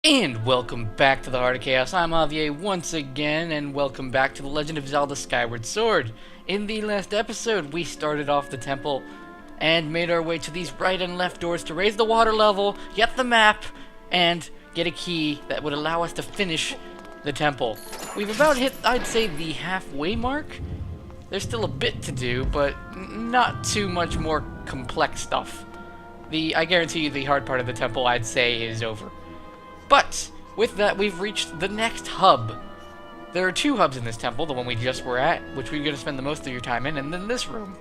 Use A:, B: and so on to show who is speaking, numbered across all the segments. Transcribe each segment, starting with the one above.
A: And welcome back to the Heart of Chaos. I'm Javier once again, and welcome back to The Legend of Zelda Skyward Sword. In the last episode, we started off the temple and made our way to these right and left doors to raise the water level, get the map, and get a key that would allow us to finish the temple. We've about hit, I'd say, the halfway mark. There's still a bit to do, but not too much more complex stuff. I guarantee you the hard part of the temple, I'd say, is over. But, with that, we've reached the next hub. There are two hubs in this temple, the one we just were at, which we're going to spend the most of your time in, and then this room.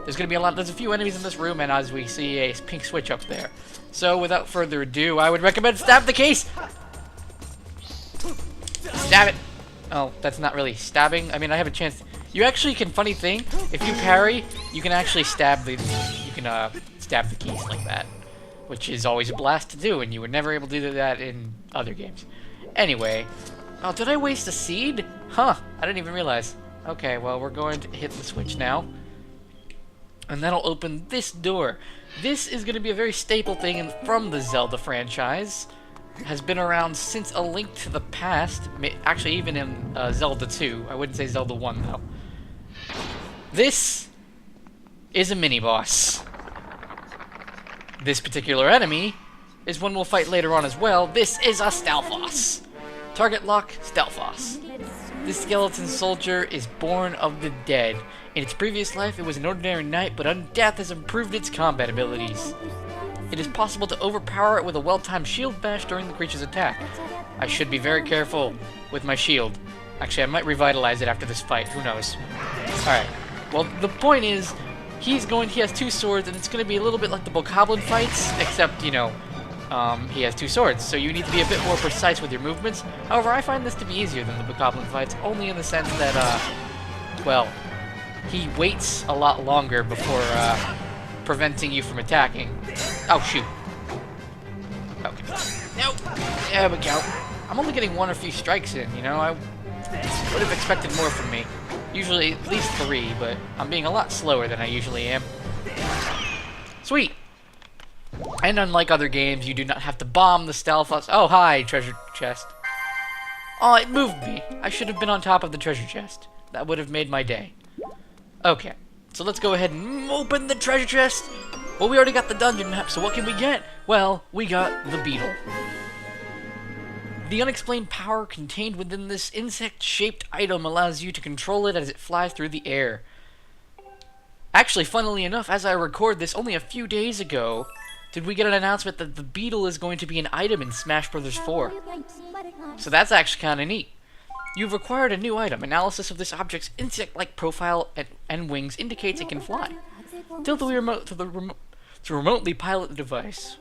A: There's a few enemies in this room, and as we see, a pink switch up there. So, without further ado, I would recommend stab the case! Stab it! Oh, that's not really stabbing. I mean, I have a chance. You actually can, funny thing, if you parry, you can actually stab the keys like that. Which is always a blast to do, and you were never able to do that in other games. Anyway. Oh, did I waste a seed? Huh, I didn't even realize. Okay, well, we're going to hit the switch now. And that'll open this door. This is going to be a very staple thing from the Zelda franchise. It has been around since A Link to the Past. Actually, even in Zelda 2. I wouldn't say Zelda 1, though. This is a mini-boss. This particular enemy is one we'll fight later on as well. This is a Stalfos. Target lock, Stalfos. This skeleton soldier is born of the dead. In its previous life, it was an ordinary knight, but undeath has improved its combat abilities. It is possible to overpower it with a well-timed shield bash during the creature's attack. I should be very careful with my shield. Actually, I might revitalize it after this fight. Who knows? Alright. Well, the point is, he has two swords, and it's going to be a little bit like the Bokoblin fights, except, you know, he has two swords, so you need to be a bit more precise with your movements. However, I find this to be easier than the Bokoblin fights, only in the sense that, well, he waits a lot longer before, preventing you from attacking. Oh, shoot. Okay. No! There we go. I'm only getting one or few strikes in, you know? I would have expected more from me. Usually at least 3, but I'm being a lot slower than I usually am. Sweet! And unlike other games, you do not have to bomb the Stalfos. Oh, hi, treasure chest. Oh, it moved me. I should have been on top of the treasure chest. That would have made my day. Okay, so let's go ahead and open the treasure chest. Well, we already got the dungeon map, so what can we get? Well, we got the beetle. The unexplained power contained within this insect-shaped item allows you to control it as it flies through the air. Actually, funnily enough, as I record this only a few days ago, did we get an announcement that the beetle is going to be an item in Smash Bros. 4. So that's actually kind of neat. You've acquired a new item. Analysis of this object's insect-like profile and wings indicates it can fly. Tilt the remote to remotely pilot the device.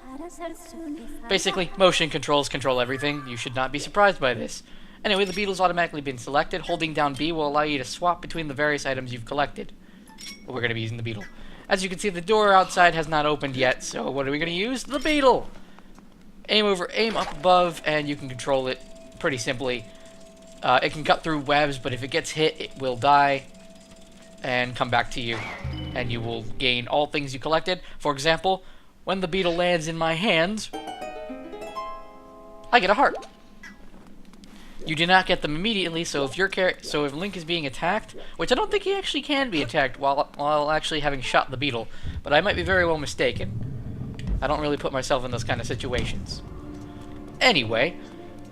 A: Basically, motion controls control everything. You should not be surprised by this. Anyway, the beetle's automatically been selected. Holding down B will allow you to swap between the various items you've collected. Well, we're going to be using the beetle. As you can see, the door outside has not opened yet, so what are we going to use? The beetle! Aim up above, and you can control it pretty simply. It can cut through webs, but if it gets hit, it will die and come back to you. And you will gain all things you collected. For example, when the beetle lands in my hands, I get a heart. You do not get them immediately, so if Link is being attacked, which I don't think he actually can be attacked while actually having shot the beetle, but I might be very well mistaken. I don't really put myself in those kind of situations. Anyway,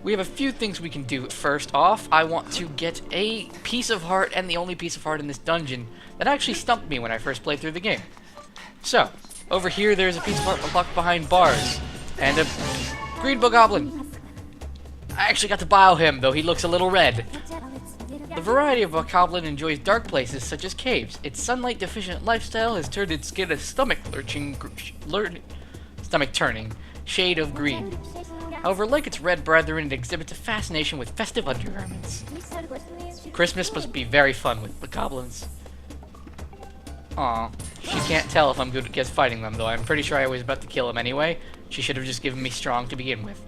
A: we have a few things we can do. First off, I want to get a piece of heart, and the only piece of heart in this dungeon that actually stumped me when I first played through the game. So, over here there's a piece of heart locked behind bars, and a green Bokoblin. I actually got to bio him, though he looks a little red. The variety of Bokoblin enjoys dark places such as caves. Its sunlight-deficient lifestyle has turned its skin a stomach-turning shade of green. However, like its red brethren, it exhibits a fascination with festive undergarments. Christmas must be very fun with Bokoblins. Aw, she can't tell if I'm good at fighting them, though. I'm pretty sure I was about to kill him anyway. She should have just given me strong to begin with.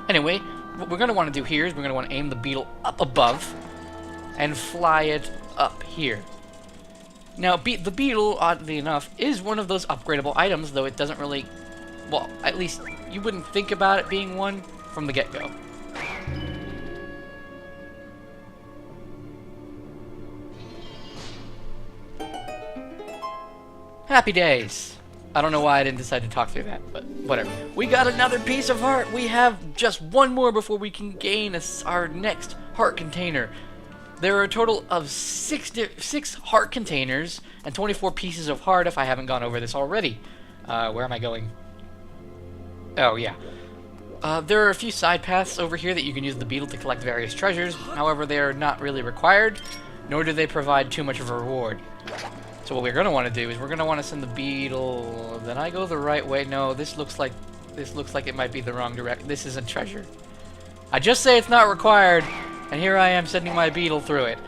A: Anyway, what we're going to want to do here is we're going to want to aim the beetle up above and fly it up here. Now, the beetle, oddly enough, is one of those upgradable items, though it doesn't really... Well, at least you wouldn't think about it being one. from the get-go. Happy days. I don't know why I didn't decide to talk through that, but whatever. We got another piece of heart. We have just one more before we can gain our next heart container. There are a total of six heart containers and 24 pieces of heart if I haven't gone over this already. Where am I going? Oh, yeah. There are a few side paths over here that you can use the beetle to collect various treasures. However, they are not really required, nor do they provide too much of a reward. So what we're going to want to do is we're going to want to send the beetle... Then I go the right way? No, this looks like it might be the wrong direction. This isn't treasure. I just say it's not required, and here I am sending my beetle through it.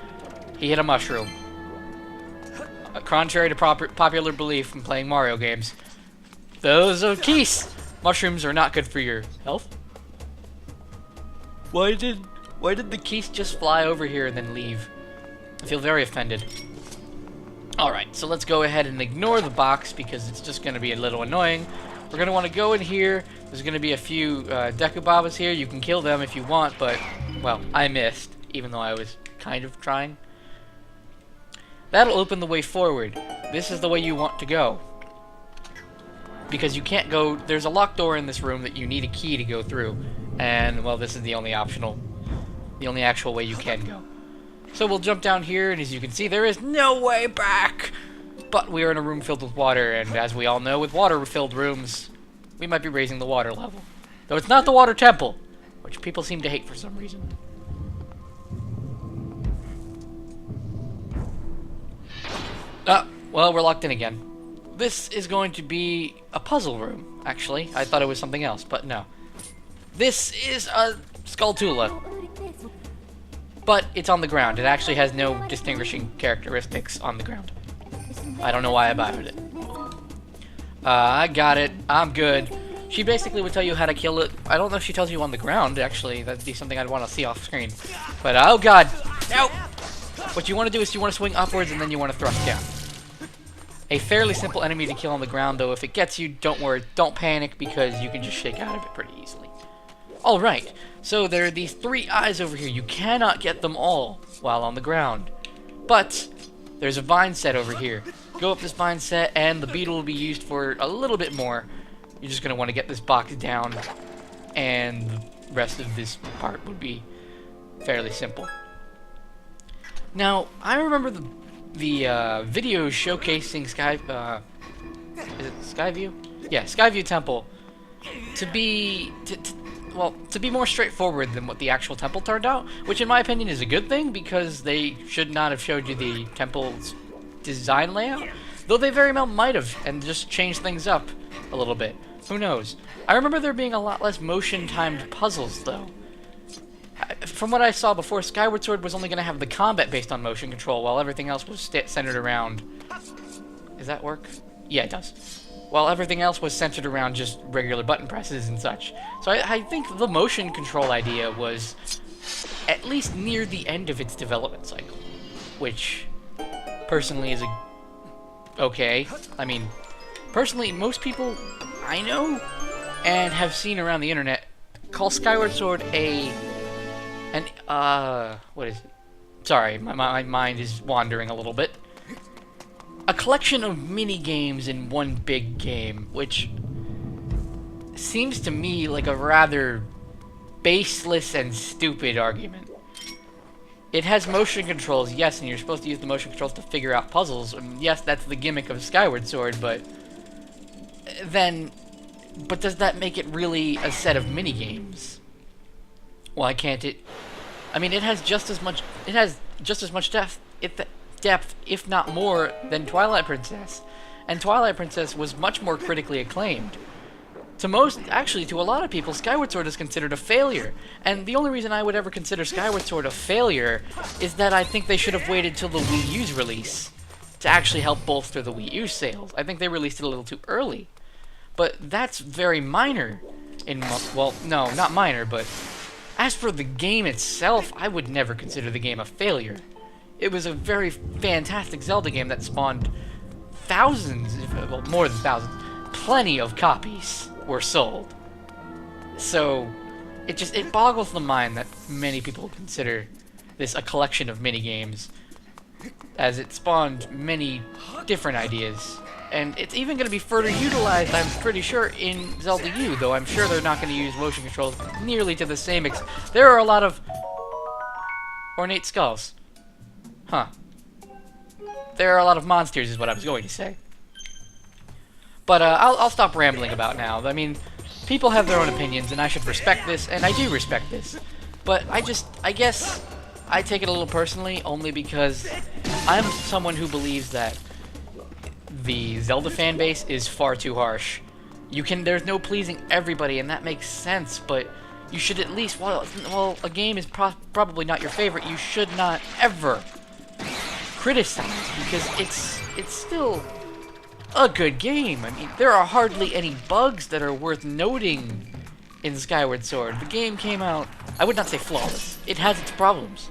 A: He hit a mushroom. Contrary to popular belief from playing Mario games, those are keys. Mushrooms are not good for your health. Why did the keys just fly over here and then leave? I feel very offended. Alright, so let's go ahead and ignore the box because it's just going to be a little annoying. We're going to want to go in here. There's going to be a few Dekubabas here. You can kill them if you want, but, well, I missed, even though I was kind of trying. That'll open the way forward. This is the way you want to go. Because you can't go... There's a locked door in this room that you need a key to go through. And, well, this is the only actual way you can go. So we'll jump down here, and as you can see, there is no way back! But we are in a room filled with water, and as we all know, with water-filled rooms, we might be raising the water level. Though it's not the water temple, which people seem to hate for some reason. Well, we're locked in again. This is going to be a puzzle room, actually. I thought it was something else, but no. This is a Skulltula. But it's on the ground. It actually has no distinguishing characteristics on the ground. I don't know why I bought it. I got it. I'm good. She basically would tell you how to kill it. I don't know if she tells you on the ground, actually. That'd be something I'd want to see off screen. But, oh god! No! What you want to do is you want to swing upwards and then you want to thrust down. A fairly simple enemy to kill on the ground, though. If it gets you, don't worry. Don't panic, because you can just shake out of it pretty easily. Alright, so there are these 3 eyes over here. You cannot get them all while on the ground. But there's a vine set over here. Go up this vine set, and the beetle will be used for a little bit more. You're just going to want to get this box down, and the rest of this part would be fairly simple. Now, I remember the video showcasing is it Skyview? Yeah, Skyview Temple to be more straightforward than what the actual temple turned out, which in my opinion is a good thing, because they should not have showed you the temple's design layout, though they very well might have, and just changed things up a little bit. Who knows? I remember there being a lot less motion-timed puzzles, though. From what I saw before, Skyward Sword was only going to have the combat based on motion control, while everything else was centered around... Does that work? Yeah, it does. While everything else was centered around just regular button presses and such. So I think the motion control idea was at least near the end of its development cycle. Which, personally, is okay. I mean, personally, most people I know and have seen around the internet call Skyward Sword what is it? Sorry, my mind is wandering a little bit. A collection of mini-games in one big game, which seems to me like a rather baseless and stupid argument. It has motion controls, yes, and you're supposed to use the motion controls to figure out puzzles, and yes, that's the gimmick of Skyward Sword, but does that make it really a set of mini-games? Why can't it... I mean, it has just as much depth, if not more, than Twilight Princess. And Twilight Princess was much more critically acclaimed. To a lot of people, Skyward Sword is considered a failure. And the only reason I would ever consider Skyward Sword a failure is that I think they should have waited till the Wii U's release to actually help bolster the Wii U sales. I think they released it a little too early. But that's very minor. Well, no, not minor, but... As for the game itself, I would never consider the game a failure. It was a very fantastic Zelda game that spawned thousands, well, more than thousands, plenty of copies were sold. So, it boggles the mind that many people consider this a collection of mini-games, as it spawned many different ideas. And it's even going to be further utilized, I'm pretty sure, in Zelda U, though I'm sure they're not going to use motion controls nearly to the same extent. There are a lot of ornate skulls. Huh. There are a lot of monsters, is what I was going to say. But I'll stop rambling about now. I mean, people have their own opinions, and I should respect this, and I do respect this. But I guess I take it a little personally, only because I'm someone who believes that the Zelda fan base is far too harsh. There's no pleasing everybody, and that makes sense, but you should at least, while a game is probably not your favorite, you should not ever criticize, because it's still a good game. I mean, there are hardly any bugs that are worth noting in Skyward Sword. The game came out, I would not say flawless. It has its problems,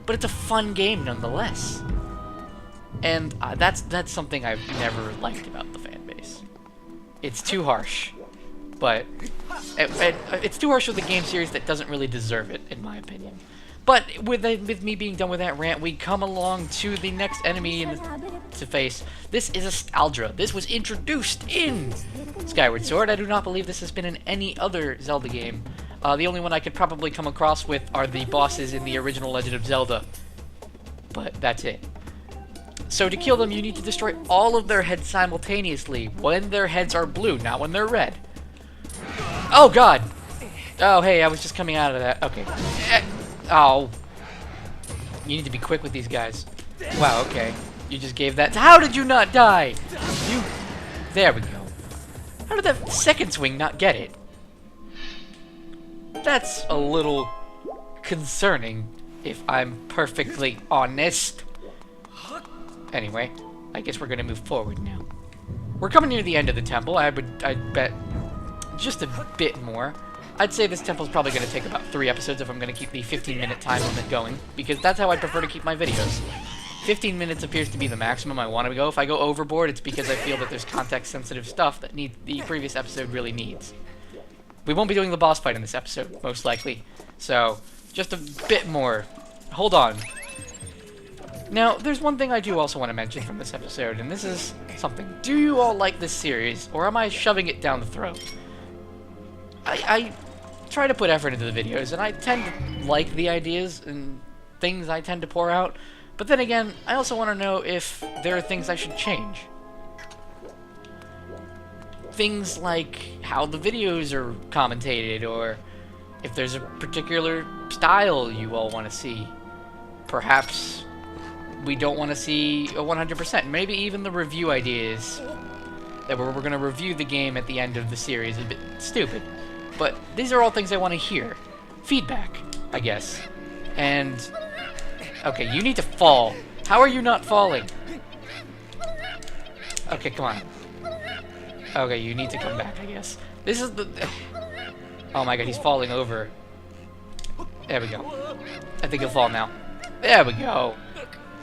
A: but it's a fun game nonetheless. And that's something I've never liked about the fan base. It's too harsh, but it's too harsh with a game series that doesn't really deserve it, in my opinion. But with me being done with that rant, we come along to the next enemy to face. This is a Aldra. This was introduced in Skyward Sword. I do not believe this has been in any other Zelda game. The only one I could probably come across with are the bosses in the original Legend of Zelda. But that's it. So to kill them, you need to destroy all of their heads simultaneously when their heads are blue, not when they're red. Oh, God! Oh, hey, I was just coming out of that. Okay. Oh. You need to be quick with these guys. Wow, okay. You just gave that. How did you not die? There we go. How did that second swing not get it? That's a little concerning, if I'm perfectly honest. Anyway, I guess we're gonna move forward now. We're coming near the end of the temple. I'd bet just a bit more. I'd say this temple's probably gonna take about 3 episodes if I'm gonna keep the 15-minute time limit going, because that's how I prefer to keep my videos. 15 minutes appears to be the maximum I want to go. If I go overboard, it's because I feel that there's context-sensitive stuff that the previous episode really needs. We won't be doing the boss fight in this episode, most likely. So, just a bit more. Hold on. Now, there's one thing I do also want to mention from this episode, and this is something. Do you all like this series, or am I shoving it down the throat? I try to put effort into the videos, and I tend to like the ideas and things I tend to pour out, but then again, I also want to know if there are things I should change. Things like how the videos are commentated, or if there's a particular style you all want to see. Perhaps we don't want to see a 100%. Maybe even the review ideas that we're going to review the game at the end of the series is a bit stupid. But these are all things I want to hear. Feedback, I guess. And okay, you need to fall. How are you not falling? Okay, come on. Okay, you need to come back, I guess. This is the... Oh my god, he's falling over. There we go. I think he'll fall now. There we go.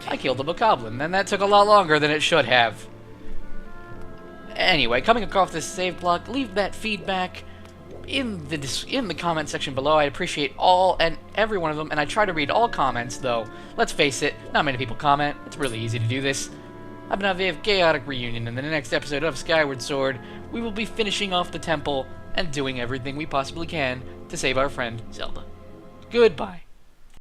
A: I killed a bokoblin, and that took a lot longer than it should have. Anyway, coming across this save block, leave that feedback in the comment section below. I appreciate all and every one of them, and I try to read all comments, though. Let's face it, not many people comment. It's really easy to do this. I've been Aviv Chaotic Reunion, and in the next episode of Skyward Sword, we will be finishing off the temple and doing everything we possibly can to save our friend Zelda. Goodbye.